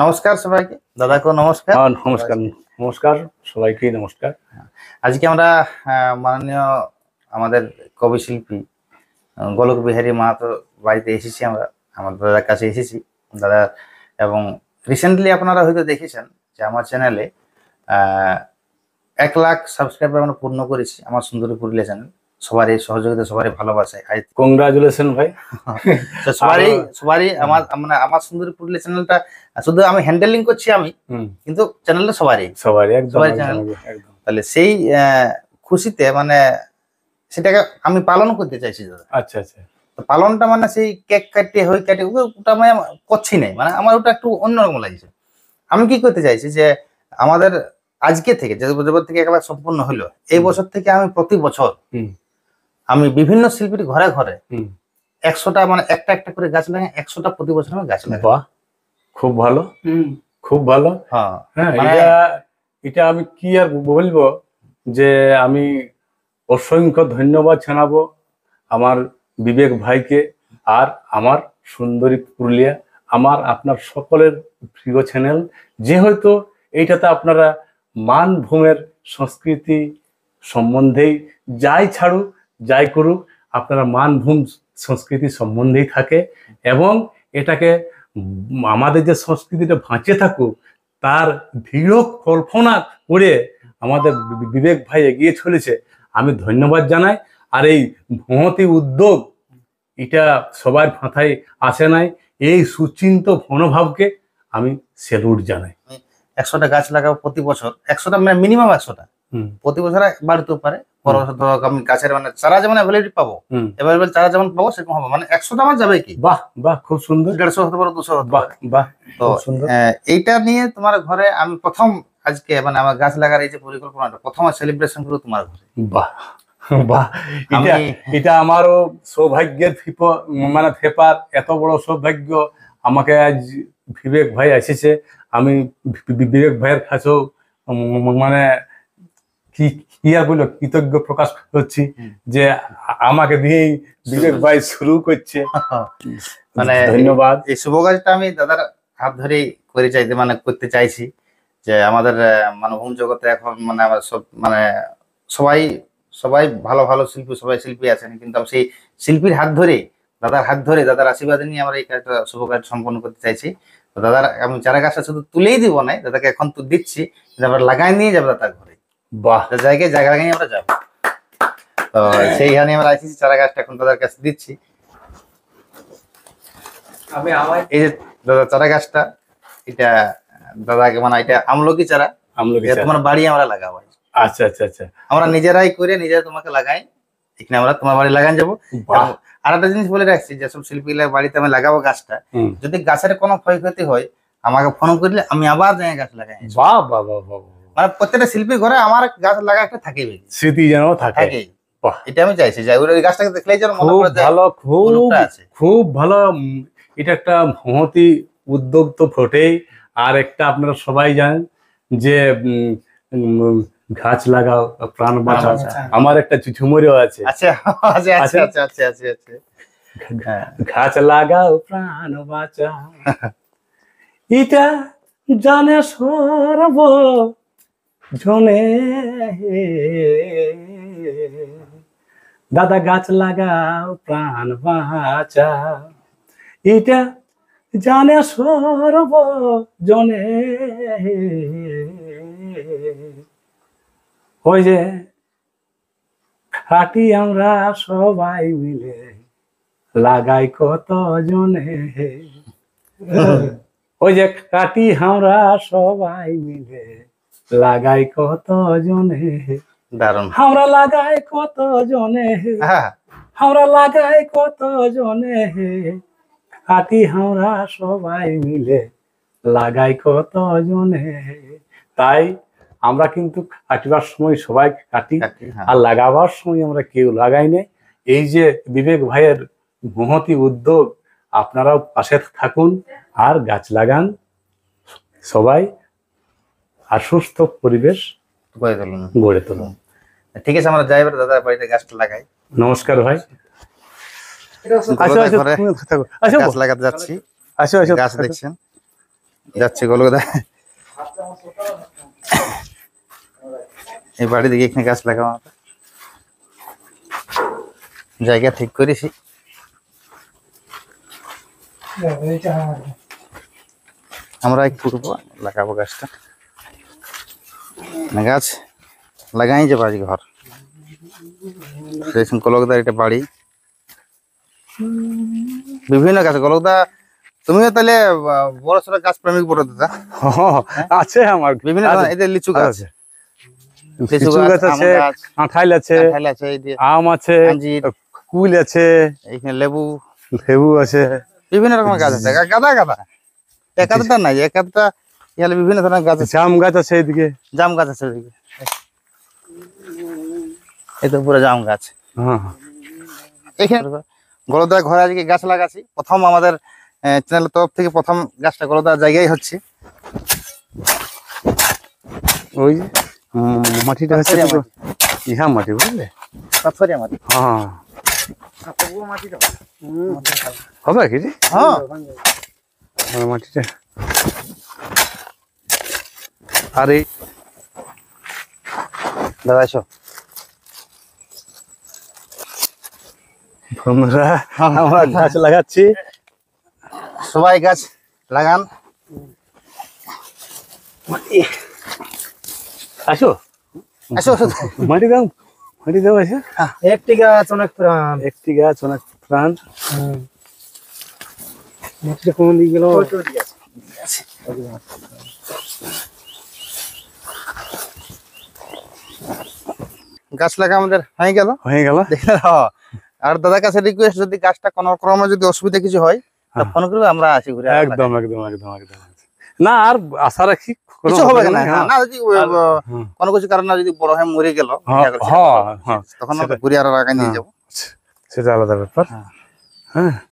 নমস্কার সবাইকে, দাদাকে নমস্কার। নমস্কার। নমস্কার সবাইকে নমস্কার। আজকে আমরা মাননীয় আমাদের কবি শিল্পী গোলক বিহারী মাহাতো বাড়িতে এসেছি। আমরা আমার দাদার কাছে এসেছি দাদা, এবং রিসেন্টলি আপনারা হয়তো দেখেছেন যে আমার চ্যানেলে 1 লাখ সাবস্ক্রাইবার আমরা পূর্ণ করেছি। আমার সুন্দরী পুরুলিয়া চ্যানেল সবারই সহযোগিতা, সবারই ভালোবাসায় কংগ্রাচুলেশন ভাই। সবারই আমার সুন্দরী পুরুলিয়া চ্যানেলটা শুধু আমি হ্যান্ডেলিং করছি আমি, কিন্তু চ্যানেলটা সবারই চ্যানেল। তাহলে সেই খুশিতে সেটাকে আমি পালন করতে চাইছি দাদা। আচ্ছা আচ্ছা। পালনটা সেই কেক কাটে ওটা আমি করছি নাই, আমার ওটা একটু অন্যরকম লাগছে। আমি কি করতে চাইছি যে আমাদের আজকে থেকে যে বছর থেকে 1 লাখ সম্পূর্ণ হলো, এই বছর থেকে আমি প্রতি বছর আমি বিভিন্ন শিল্পীর ঘরে ঘরে 100টা একটা একটা করে গাছ লাগাই। 100টা প্রতি বছর আমি গাছ লাগাই। বাহ, খুব ভালো, খুব ভালো। এটা আমি কি আর বলবো, যে আমি অসংখ্য ধন্যবাদ জানাবো আমার বিবেক ভাইকে আর আমার সুন্দরী পুরুলিয়া, আমার আপনার সকলের প্রিয় চ্যানেল। যেহেতু এইটাতে আপনারা মানভূমের সংস্কৃতি সম্বন্ধেই যাই ছাড়ুক যাই করুক, আপনারা মানভূম সংস্কৃতি সম্বন্ধেই থাকে, এবং এটাকে আমাদের যে সংস্কৃতিটা বাঁচে থাকুক তার দৃঢ় কল্পনা করে আমাদের বিবেক ভাই এগিয়ে চলেছে। আমি ধন্যবাদ জানাই। আর এই মহতি উদ্যোগ এটা সবার মাথায় আসে নাই, এই সুচিন্ত মনোভাবকে আমি স্যালুট জানাই। 100টা গাছ লাগাবো প্রতি বছর, 100টা মিনিমাম 100টা প্রতি বছর বাড়তেও পারে। আমি গাছের চারা যেমন অ্যাভেলেবল পাবো, অ্যাভেলেবল চারা যেমন পাবো সেরকম হবে। 100টা আমার যাবে কি। বাহ বাহ, খুব সুন্দর। 150 হতে পারে, 200 হতে পারে। বাহ, তো এইটা নিয়ে তোমার ঘরে আমি প্রথম আজকে আমার গাছ লাগার এই যে পরিকল্পনাটা প্রথম সেলিব্রেশন করবো তোমার ঘরে। বাহ বাহ, এটা আমারও সৌভাগ্যের ফেপার। এত বড় সৌভাগ্য আমাকে আজ বিবেক ভাই এসেছে। আমি বিবেক ভাইয়ের কাছেও কি আর বললো, কৃতজ্ঞ প্রকাশ করছি যে আমাকে দিয়েই বিবেক ভাই শুরু করছে। ধন্যবাদ। এই শুভ কাজটা আমি দাদার হাত ধরেই করতে চাইছি, যে আমাদের মানভূম জগতে এখন আমার সব সবাই ভালো ভালো শিল্পী, সবাই শিল্পী আছেন, কিন্তু সেই শিল্পীর হাত ধরে, দাদার হাত ধরে, দাদার আশীর্বাদ নিয়ে আমরা এই কাজটা শুভ কাজ সম্পন্ন করতে চাইছি। তো দাদার আমি চারা গাছটা শুধু তুলেই দিব না, দাদাকে এখন তো দিচ্ছি, আবার লাগাই নিয়ে যাবো দাদার ঘরে। বাহ, জায়গা লাগাই আমরা যাবো। তো সেইখানে আমরা আসছি, চারা গাছটা এখন দাদার কাছে দিচ্ছি। এই যে দাদা চারা গাছটা, এটা দাদাকে এটা আমলকি চারা, তোমার বাড়ি আমরা লাগাবো। আচ্ছা আচ্ছা আচ্ছা। আমরা নিজেরাই করে নিজেরা তোমাকে লাগাই, এখানে আমরা তোমার বাড়ি লাগান যাবো। আর একটা জিনিস বলে রাখছি, যেসব শিল্পীর বাড়িতে আমি লাগাবো গাছটা, যদি গাছের কোনো ক্ষয়ক্ষতি হয় আমাকে ফোন করলে আমি আবার যাই গাছ লাগাই। বাহ বাহ বাহ, প্রত্যেকটা শিল্পীর ঘরে আমার গাছ লাগা একটা থাকেই, স্মৃতি যেন থাকে। এটা আমি চাইছি যে ওই গাছটাকে দেখলেই যেন খুব ভালো, খুব ভালো। এটা একটা মহতি উদ্যোগ তো বটেই। আর একটা আপনারা সবাই জানেন যে গাছ লাগাও প্রাণ বাঁচাও, আমার একটা ঝুমুরও আছে। গাছ লাগাও প্রাণ বাঁচাও, এটা জানে সর্ব জনে। দাদা গাছ লাগাও প্রাণ বাঁচাও, এটা জানে সর্ব জনে। ওই যে হাঁটি আমরা সবাই মিলে, লাগাই কত জনে। ওই যে কাটি আমরা সবাই মিলে, লাগাই কত জনে। দারুণ। আমরা লাগাই কত জনে, আমরা লাগাই কত জনে, কাটি আমরা সবাই মিলে, লাগাই কত জনে। তাই আমরা কিন্তু কাটিবার সময় সবাই কাটি, আর লাগাবার সময় আমরা কেউ লাগাই না। এই যে বিবেক ভাইয়ের মহতি উদ্যোগ, আপনারাও পাশে থাকুন আর গাছ লাগান সবাই, আর সুস্থ পরিবেশ গড়ে তুলুন। ঠিক আছে, আমরা যাই দাদার বাড়িতে গাছটা লাগাই। নমস্কার ভাই। গাছ লাগাতে যাচ্ছি। গাছ দেখছেন যাচ্ছে কলকাতা। এই বাড়ি দিকে এখানে গাছ লাগাবো আমরা। জায়গা ঠিক করেছি। আমরা করবো, লাগাবো গাছটা। গাছ লাগাই যে বাড়ি ঘর দেখুন, কলকাতার এটা বাড়ি। বিভিন্ন গাছ কলকাতা। তুমিও তাহলে বড় সড়ো গাছ প্রেমিক বড় দাদা। আছে আমার বিভিন্ন ধরনের, এই যে লিচু গাছ আছে, লিচু গাছ আছে, কাঁঠাল আছে, কাঁঠাল আছে, এই যে আম আছে, আঞ্জির, কুল আছে, এইখানে লেবু, লেবু আছে, বিভিন্ন রকমের গাছ আছে। গাদা গাদা একাধটা নাই, একাধটা এখানে বিভিন্ন ধরনের গাছ আছে। জাম গাছ আছে এইদিকে, জাম গাছ আছে ওইদিকে। এই তো পুরো জাম গাছ। হ্যাঁ এখানে গলদা ঘরে আজকে গাছ লাগাচ্ছি, প্রথম আমাদের চ্যানেলের তরফ থেকে প্রথম গাছটা গলদার জায়গায় হচ্ছে। ওই মাটিটা হচ্ছে পাথরিয়া তো মাটি। ইহা মাটি বুঝলে, পাথরিয়া মাটি। হ্যাঁ হবে কি রে? হ্যাঁ ওই মাটিটা আর এই দাদা এসো। আমরা গাছ লাগাচ্ছি, সবাই গাছ লাগান। আসো আসো আসো। মাটি দাও, মাটি দাও আছে। একটি গাছ অনেক প্রাণ। একটি গাছ অনেক প্রাণ। মাটিটা কোন দিকে গেল? গাছ লাগা আমাদের হয়ে গেল। হয়ে গেল। দেখলেন? হ্যাঁ। আর দাদার কাছে রিকোয়েস্ট, যদি গাছটা কোনো ক্রমে যদি অসুবিধা কিছু হয় তা হ্যাঁ। ফোন করবে, আমরা আসি ঘুরে। একদম একদম একদম একদম না, আর আশা রাখি কোনো কিছু হবে না। হ্যাঁ। না যদি হুম। কোনো কিছু কারণে যদি বড় হয়ে মরে গেল, হ্যাঁ, হ্যাঁ, হ্যাঁ, তখন সেটা- ঘুরে আর লাগাই নিয়ে যাবো। সেটা আলাদা ব্যাপার। হ্যাঁ